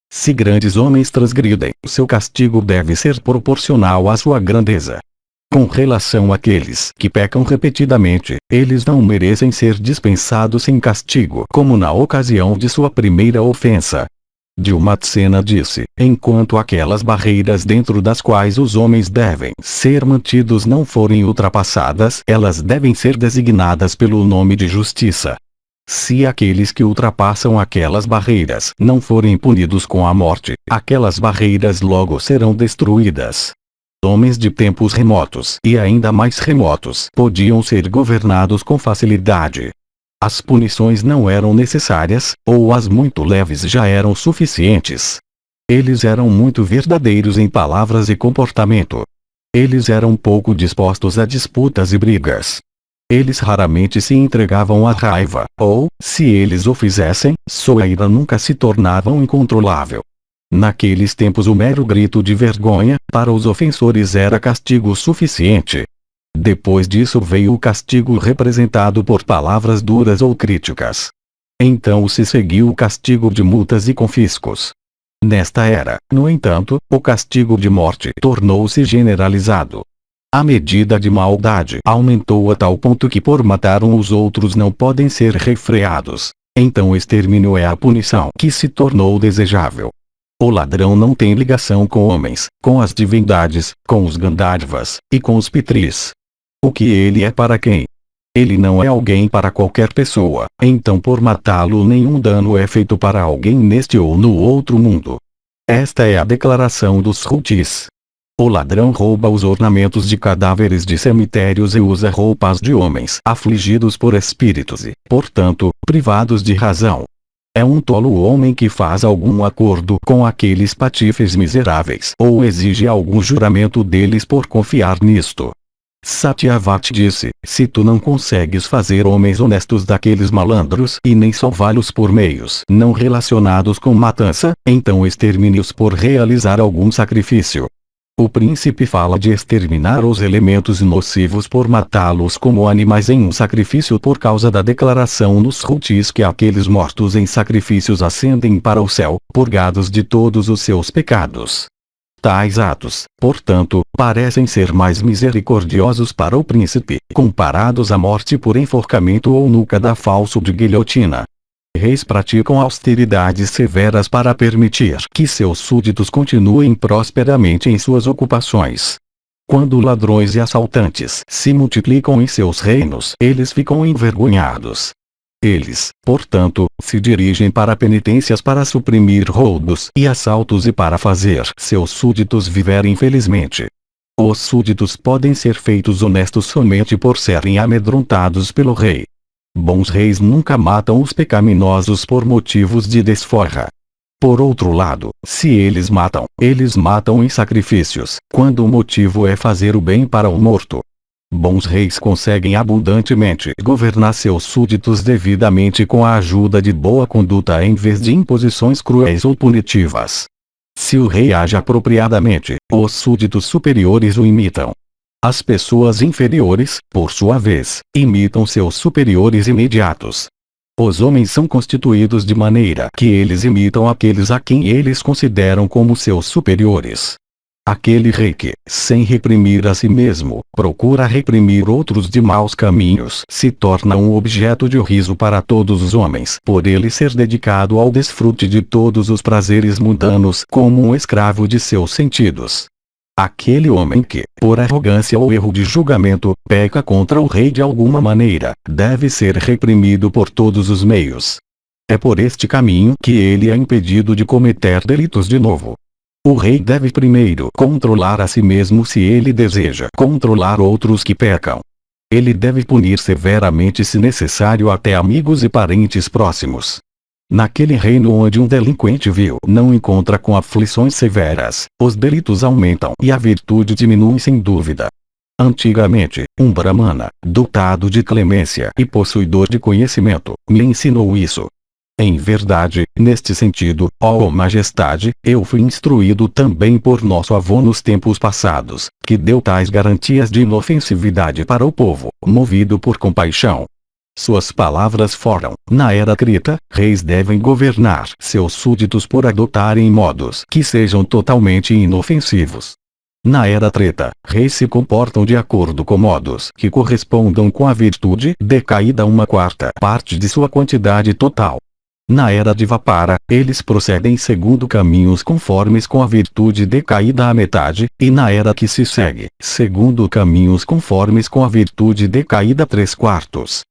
Se grandes homens transgridem, seu castigo deve ser proporcional à sua grandeza. Com relação àqueles que pecam repetidamente, eles não merecem ser dispensados sem castigo, como na ocasião de sua primeira ofensa. Dilmatsena disse, enquanto aquelas barreiras dentro das quais os homens devem ser mantidos não forem ultrapassadas, elas devem ser designadas pelo nome de justiça. Se aqueles que ultrapassam aquelas barreiras não forem punidos com a morte, aquelas barreiras logo serão destruídas. Homens de tempos remotos e ainda mais remotos podiam ser governados com facilidade. As punições não eram necessárias, ou as muito leves já eram suficientes. Eles eram muito verdadeiros em palavras e comportamento. Eles eram pouco dispostos a disputas e brigas. Eles raramente se entregavam à raiva, ou, se eles o fizessem, sua ira nunca se tornava incontrolável. Naqueles tempos o mero grito de vergonha, para os ofensores era castigo suficiente. Depois disso veio o castigo representado por palavras duras ou críticas. Então se seguiu o castigo de multas e confiscos. Nesta era, no entanto, o castigo de morte tornou-se generalizado. A medida de maldade aumentou a tal ponto que por matar os outros não podem ser refreados. Então o extermínio é a punição que se tornou desejável. O ladrão não tem ligação com homens, com as divindades, com os Gandharvas, e com os Pitris. O que ele é para quem? Ele não é alguém para qualquer pessoa, então por matá-lo nenhum dano é feito para alguém neste ou no outro mundo. Esta é a declaração dos Shrutis. O ladrão rouba os ornamentos de cadáveres de cemitérios e usa roupas de homens afligidos por espíritos e, portanto, privados de razão. É um tolo o homem que faz algum acordo com aqueles patifes miseráveis ou exige algum juramento deles por confiar nisto. Satyavati disse, se tu não consegues fazer homens honestos daqueles malandros e nem salvá-los por meios não relacionados com matança, então extermine-os por realizar algum sacrifício. O príncipe fala de exterminar os elementos nocivos por matá-los como animais em um sacrifício por causa da declaração nos Shrutis que aqueles mortos em sacrifícios ascendem para o céu, purgados de todos os seus pecados. Tais atos, portanto, parecem ser mais misericordiosos para o príncipe, comparados à morte por enforcamento ou nuca falso de guilhotina. Reis praticam austeridades severas para permitir que seus súditos continuem prosperamente em suas ocupações. Quando ladrões e assaltantes se multiplicam em seus reinos, eles ficam envergonhados. Eles, portanto, se dirigem para penitências para suprimir roubos e assaltos e para fazer seus súditos viverem felizmente. Os súditos podem ser feitos honestos somente por serem amedrontados pelo rei. Bons reis nunca matam os pecaminosos por motivos de desforra. Por outro lado, se eles matam em sacrifícios, quando o motivo é fazer o bem para o morto. Bons reis conseguem abundantemente governar seus súditos devidamente com a ajuda de boa conduta em vez de imposições cruéis ou punitivas. Se o rei age apropriadamente, os súditos superiores o imitam. As pessoas inferiores, por sua vez, imitam seus superiores imediatos. Os homens são constituídos de maneira que eles imitam aqueles a quem eles consideram como seus superiores. Aquele rei que, sem reprimir a si mesmo, procura reprimir outros de maus caminhos, se torna um objeto de riso para todos os homens, por ele ser dedicado ao desfrute de todos os prazeres mundanos como um escravo de seus sentidos. Aquele homem que, por arrogância ou erro de julgamento, peca contra o rei de alguma maneira, deve ser reprimido por todos os meios. É por este caminho que ele é impedido de cometer delitos de novo. O rei deve primeiro controlar a si mesmo se ele deseja controlar outros que pecam. Ele deve punir severamente se necessário até amigos e parentes próximos. Naquele reino onde um delinquente vil não encontra com aflições severas, os delitos aumentam e a virtude diminui sem dúvida. Antigamente, um Brahmana, dotado de clemência e possuidor de conhecimento, me ensinou isso. Em verdade, neste sentido, ó Majestade, eu fui instruído também por nosso avô nos tempos passados, que deu tais garantias de inofensividade para o povo, movido por compaixão. Suas palavras foram: na era Krita, reis devem governar seus súditos por adotarem modos que sejam totalmente inofensivos. Na era Treta, reis se comportam de acordo com modos que correspondam com a virtude decaída uma quarta parte de sua quantidade total. Na era de Vapara, eles procedem segundo caminhos conformes com a virtude decaída à metade, e na era que se segue, segundo caminhos conformes com a virtude decaída 3/4.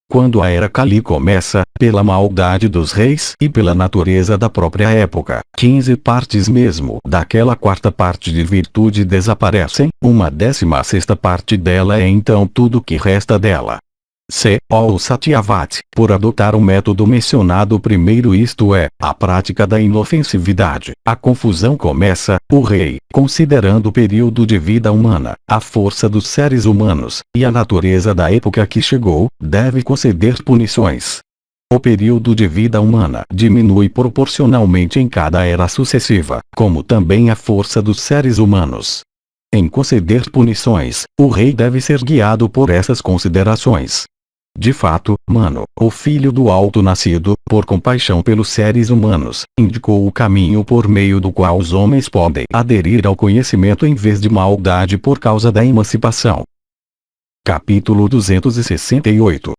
Quando a era Kali começa, pela maldade dos reis e pela natureza da própria época, 15 partes mesmo daquela quarta parte de virtude desaparecem, 1/16 parte dela é então tudo que resta dela. O Satyavati, por adotar o método mencionado primeiro, isto é, a prática da inofensividade, a confusão começa. O rei, considerando o período de vida humana, a força dos seres humanos, e a natureza da época que chegou, deve conceder punições. O período de vida humana diminui proporcionalmente em cada era sucessiva, como também a força dos seres humanos. Em conceder punições, o rei deve ser guiado por essas considerações. De fato, Mano, o filho do alto nascido, por compaixão pelos seres humanos, indicou o caminho por meio do qual os homens podem aderir ao conhecimento em vez de maldade por causa da emancipação. Capítulo 268.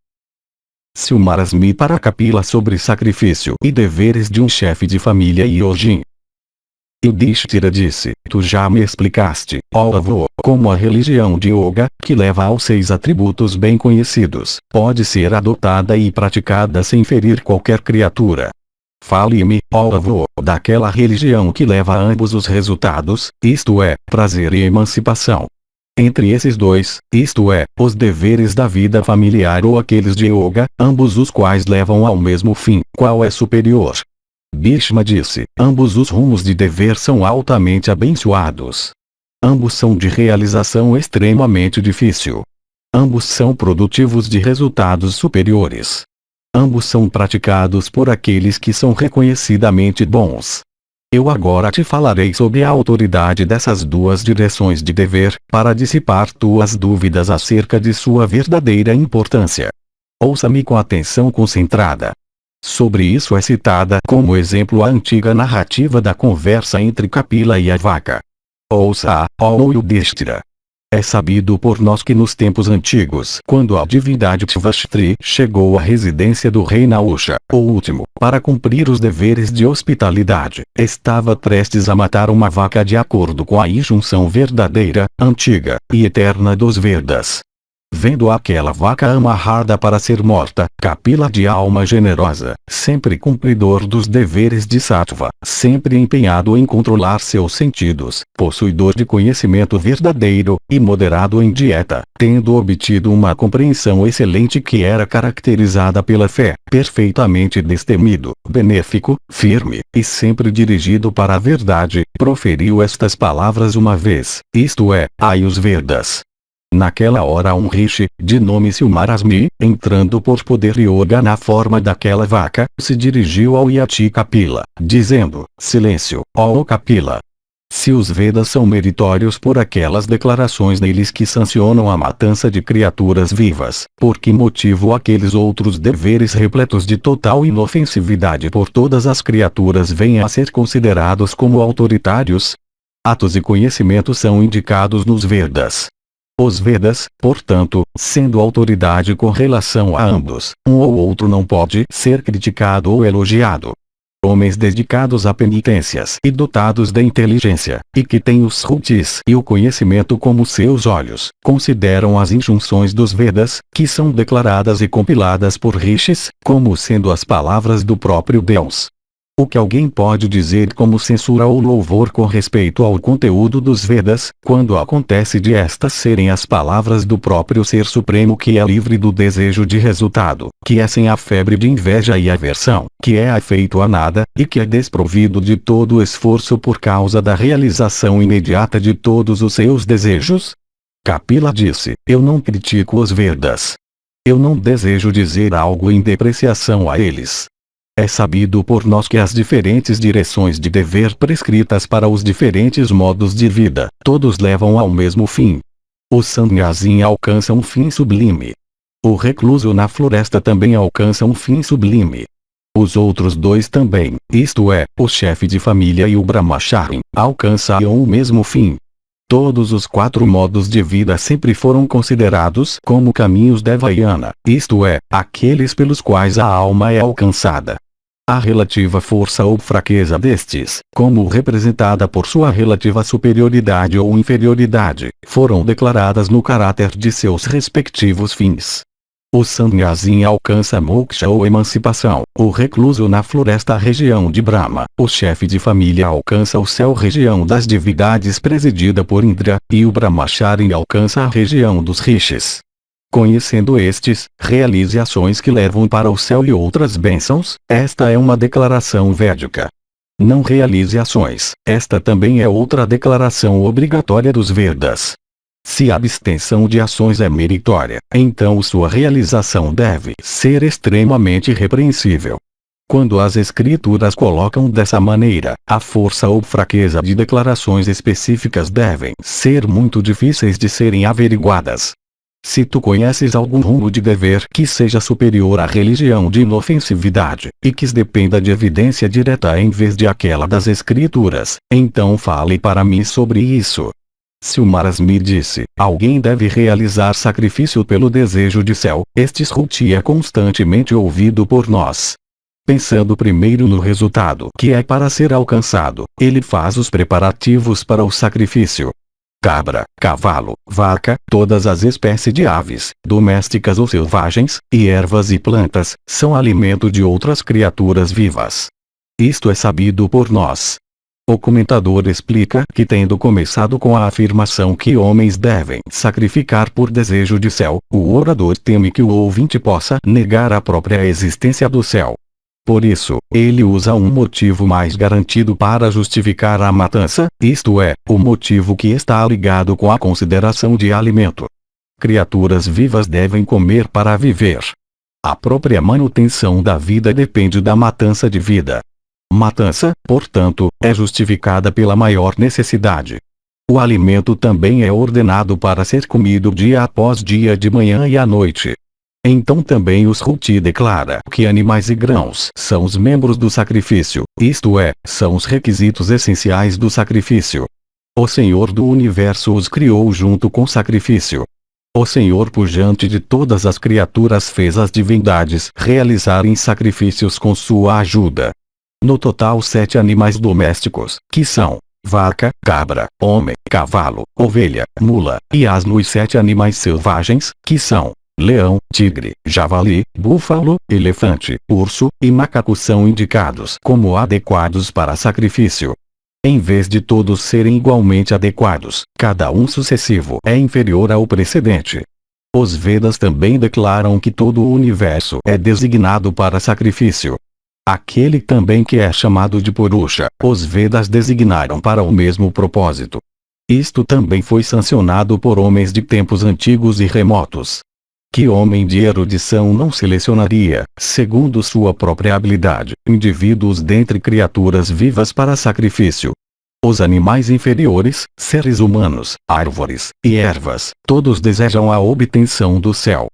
Se o Marasmi para Kapila sobre sacrifício e deveres de um chefe de família Yojin. Yudhishthira disse: tu já me explicaste, ó avô, como a religião de Yoga, que leva aos 6 atributos bem conhecidos, pode ser adotada e praticada sem ferir qualquer criatura. Fale-me, ó avô, daquela religião que leva a ambos os resultados, isto é, prazer e emancipação. Entre esses dois, isto é, os deveres da vida familiar ou aqueles de Yoga, ambos os quais levam ao mesmo fim, qual é superior? Bhishma disse: ambos os rumos de dever são altamente abençoados. Ambos são de realização extremamente difícil. Ambos são produtivos de resultados superiores. Ambos são praticados por aqueles que são reconhecidamente bons. Eu agora te falarei sobre a autoridade dessas duas direções de dever, para dissipar tuas dúvidas acerca de sua verdadeira importância. Ouça-me com atenção concentrada. Sobre isso é citada como exemplo a antiga narrativa da conversa entre Kapila e a vaca. Ouça-a, ó Yudhishthira. É sabido por nós que nos tempos antigos, quando a divindade Tvashtri chegou à residência do rei Nausha, o último, para cumprir os deveres de hospitalidade, estava prestes a matar uma vaca de acordo com a injunção verdadeira, antiga e eterna dos Vedas. Vendo aquela vaca amarrada para ser morta, Kapila, de alma generosa, sempre cumpridor dos deveres de Sattva, sempre empenhado em controlar seus sentidos, possuidor de conhecimento verdadeiro, e moderado em dieta, tendo obtido uma compreensão excelente que era caracterizada pela fé, perfeitamente destemido, benéfico, firme, e sempre dirigido para a verdade, proferiu estas palavras uma vez, isto é, os Vedas. Naquela hora um rishi, de nome Silmarasmi, entrando por poder yoga na forma daquela vaca, se dirigiu ao Yati Kapila, dizendo: silêncio, ó Kapila. Se os Vedas são meritórios por aquelas declarações neles que sancionam a matança de criaturas vivas, por que motivo aqueles outros deveres repletos de total inofensividade por todas as criaturas vêm a ser considerados como autoritários? Atos e conhecimento são indicados nos Vedas. Os Vedas, portanto, sendo autoridade com relação a ambos, um ou outro não pode ser criticado ou elogiado. Homens dedicados a penitências e dotados da inteligência, e que têm os Shrutis e o conhecimento como seus olhos, consideram as injunções dos Vedas, que são declaradas e compiladas por rishis, como sendo as palavras do próprio Deus. O que alguém pode dizer como censura ou louvor com respeito ao conteúdo dos Vedas, quando acontece de estas serem as palavras do próprio Ser Supremo que é livre do desejo de resultado, que é sem a febre de inveja e aversão, que é afeito a nada, e que é desprovido de todo esforço por causa da realização imediata de todos os seus desejos? Kapila disse: eu não critico os Vedas. Eu não desejo dizer algo em depreciação a eles. É sabido por nós que as diferentes direções de dever prescritas para os diferentes modos de vida, todos levam ao mesmo fim. O sannyasi alcança um fim sublime. O recluso na floresta também alcança um fim sublime. Os outros dois também, isto é, o chefe de família e o brahmachari, alcançam o mesmo fim. Todos os 4 modos de vida sempre foram considerados como caminhos devayana, isto é, aqueles pelos quais a alma é alcançada. A relativa força ou fraqueza destes, como representada por sua relativa superioridade ou inferioridade, foram declaradas no caráter de seus respectivos fins. O sannyasi alcança moksha ou emancipação, o recluso na floresta a região de Brahma, o chefe de família alcança o céu região das divindades presidida por Indra, e o brahmachari alcança a região dos rishis. Conhecendo estes, realize ações que levam para o céu e outras bênçãos, esta é uma declaração védica. Não realize ações, esta também é outra declaração obrigatória dos Vedas. Se a abstenção de ações é meritória, então sua realização deve ser extremamente repreensível. Quando as escrituras colocam dessa maneira, a força ou fraqueza de declarações específicas devem ser muito difíceis de serem averiguadas. Se tu conheces algum rumo de dever que seja superior à religião de inofensividade, e que dependa de evidência direta em vez de aquela das escrituras, então fale para mim sobre isso. Se o Marasmi disse, alguém deve realizar sacrifício pelo desejo de céu, este Shruti é constantemente ouvido por nós. Pensando primeiro no resultado que é para ser alcançado, ele faz os preparativos para o sacrifício. Cabra, cavalo, vaca, todas as espécies de aves, domésticas ou selvagens, e ervas e plantas, são alimento de outras criaturas vivas. Isto é sabido por nós. O comentador explica que tendo começado com a afirmação que homens devem sacrificar por desejo de céu, o orador teme que o ouvinte possa negar a própria existência do céu. Por isso, ele usa um motivo mais garantido para justificar a matança, isto é, o motivo que está ligado com a consideração de alimento. Criaturas vivas devem comer para viver. A própria manutenção da vida depende da matança de vida. Matança, portanto, é justificada pela maior necessidade. O alimento também é ordenado para ser comido dia após dia de manhã e à noite. Então também o Shruti declara que animais e grãos são os membros do sacrifício, isto é, são os requisitos essenciais do sacrifício. O Senhor do Universo os criou junto com o sacrifício. O Senhor pujante de todas as criaturas fez as divindades realizarem sacrifícios com sua ajuda. No total 7 animais domésticos, que são vaca, cabra, homem, cavalo, ovelha, mula, e asno, e 7 animais selvagens, que são leão, tigre, javali, búfalo, elefante, urso, e macaco são indicados como adequados para sacrifício. Em vez de todos serem igualmente adequados, cada um sucessivo é inferior ao precedente. Os Vedas também declaram que todo o universo é designado para sacrifício. Aquele também que é chamado de Purusha, os Vedas designaram para o mesmo propósito. Isto também foi sancionado por homens de tempos antigos e remotos. Que homem de erudição não selecionaria, segundo sua própria habilidade, indivíduos dentre criaturas vivas para sacrifício? Os animais inferiores, seres humanos, árvores, e ervas, todos desejam a obtenção do céu.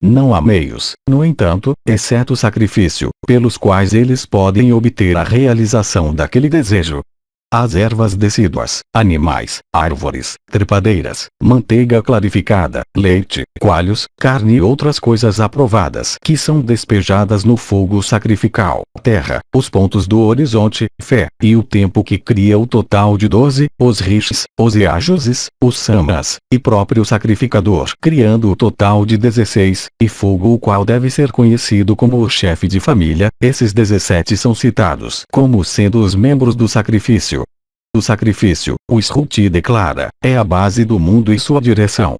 Não há meios, no entanto, exceto o sacrifício, pelos quais eles podem obter a realização daquele desejo. as ervas decíduas, animais, árvores, trepadeiras, manteiga clarificada, leite, coalhos, carne e outras coisas aprovadas que são despejadas no fogo sacrificial, terra, os pontos do horizonte, fé, e o tempo que cria o total de 12, os rishis, os yajuses, os samas, e próprio sacrificador criando o total de 16, e fogo o qual deve ser conhecido como o chefe de família. Esses 17 são citados como sendo os membros do sacrifício. O sacrifício, o Shruti declara, é a base do mundo e sua direção.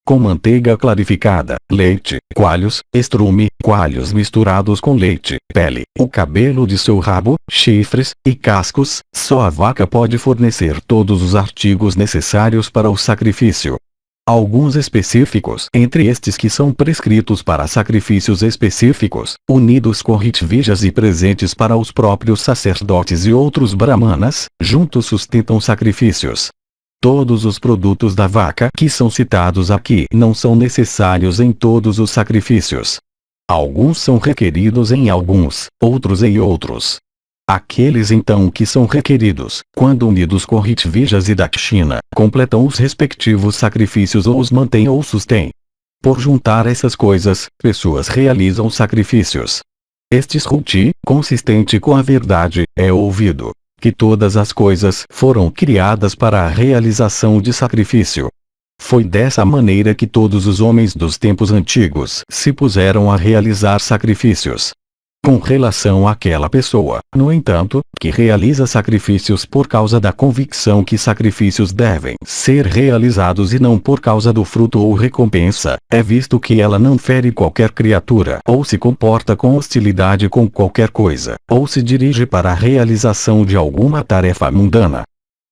Com manteiga clarificada, leite, coalhos, estrume, coalhos misturados com leite, pele, o cabelo de seu rabo, chifres, e cascos, só a vaca pode fornecer todos os artigos necessários para o sacrifício. Alguns específicos entre estes que são prescritos para sacrifícios específicos, unidos com ritvijas e presentes para os próprios sacerdotes e outros brahmanas, juntos sustentam sacrifícios. Todos os produtos da vaca que são citados aqui não são necessários em todos os sacrifícios. Alguns são requeridos em alguns, outros em outros. Aqueles então que são requeridos, quando unidos com ritvijas e dakshina, completam os respectivos sacrifícios ou os mantêm ou sustêm. Por juntar essas coisas, pessoas realizam sacrifícios. Este shruti, consistente com a verdade, é ouvido, que todas as coisas foram criadas para a realização de sacrifício. Foi dessa maneira que todos os homens dos tempos antigos se puseram a realizar sacrifícios. Com relação àquela pessoa, no entanto, que realiza sacrifícios por causa da convicção que sacrifícios devem ser realizados e não por causa do fruto ou recompensa, é visto que ela não fere qualquer criatura ou se comporta com hostilidade com qualquer coisa, ou se dirige para a realização de alguma tarefa mundana.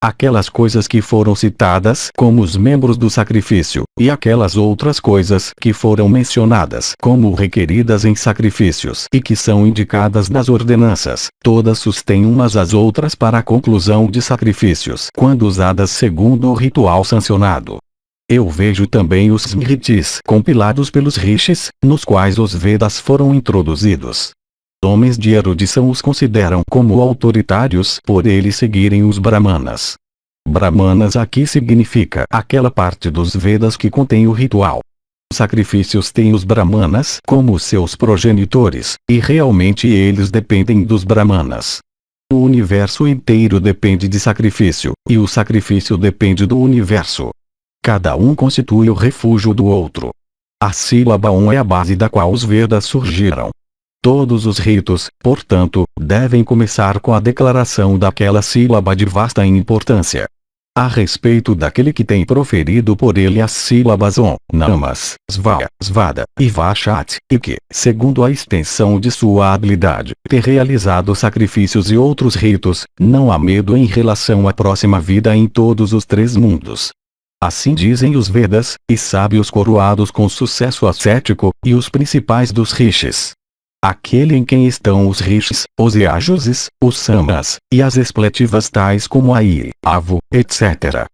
Aquelas coisas que foram citadas como os membros do sacrifício, e aquelas outras coisas que foram mencionadas como requeridas em sacrifícios e que são indicadas nas ordenanças, todas sustêm umas às outras para a conclusão de sacrifícios quando usadas segundo o ritual sancionado. Eu vejo também os smritis compilados pelos rishis, nos quais os Vedas foram introduzidos. Homens de erudição os consideram como autoritários por eles seguirem os brahmanas. Brahmanas aqui significa aquela parte dos Vedas que contém o ritual. Os sacrifícios têm os brahmanas como seus progenitores, e realmente eles dependem dos brahmanas. O universo inteiro depende de sacrifício, e o sacrifício depende do universo. Cada um constitui o refúgio do outro. A sílaba Om é a base da qual os Vedas surgiram. Todos os ritos, portanto, devem começar com a declaração daquela sílaba de vasta importância. A respeito daquele que tem proferido por ele as sílabas Om, Namas, Sva, Svada, e Vashat, e que, segundo a extensão de sua habilidade, ter realizado sacrifícios e outros ritos, não há medo em relação à próxima vida em todos os três mundos. Assim dizem os Vedas, e sábios coroados com sucesso ascético, e os principais dos rishis. Aquele em quem estão os rishis, os yajuses, os samas, e as expletivas tais como a avo, etc.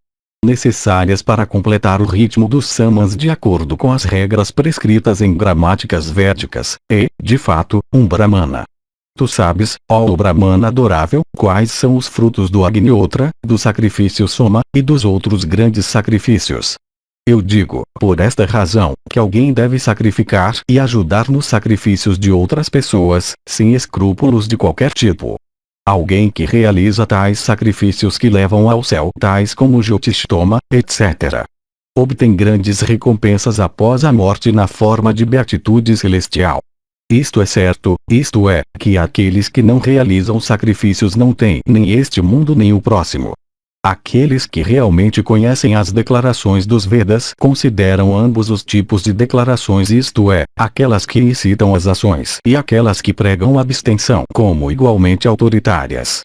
necessárias para completar o ritmo dos samas de acordo com as regras prescritas em gramáticas védicas, e, de fato, um brahmana. Tu sabes, ó brahmana adorável, quais são os frutos do Agniotra, do sacrifício Soma, e dos outros grandes sacrifícios. Eu digo, por esta razão, que alguém deve sacrificar e ajudar nos sacrifícios de outras pessoas, sem escrúpulos de qualquer tipo. Alguém que realiza tais sacrifícios que levam ao céu, tais como Jyotishtoma, etc. obtém grandes recompensas após a morte na forma de beatitude celestial. Isto é certo, isto é, que aqueles que não realizam sacrifícios não têm nem este mundo nem o próximo. Aqueles que realmente conhecem as declarações dos Vedas consideram ambos os tipos de declarações, isto é, aquelas que incitam as ações e aquelas que pregam a abstenção como igualmente autoritárias.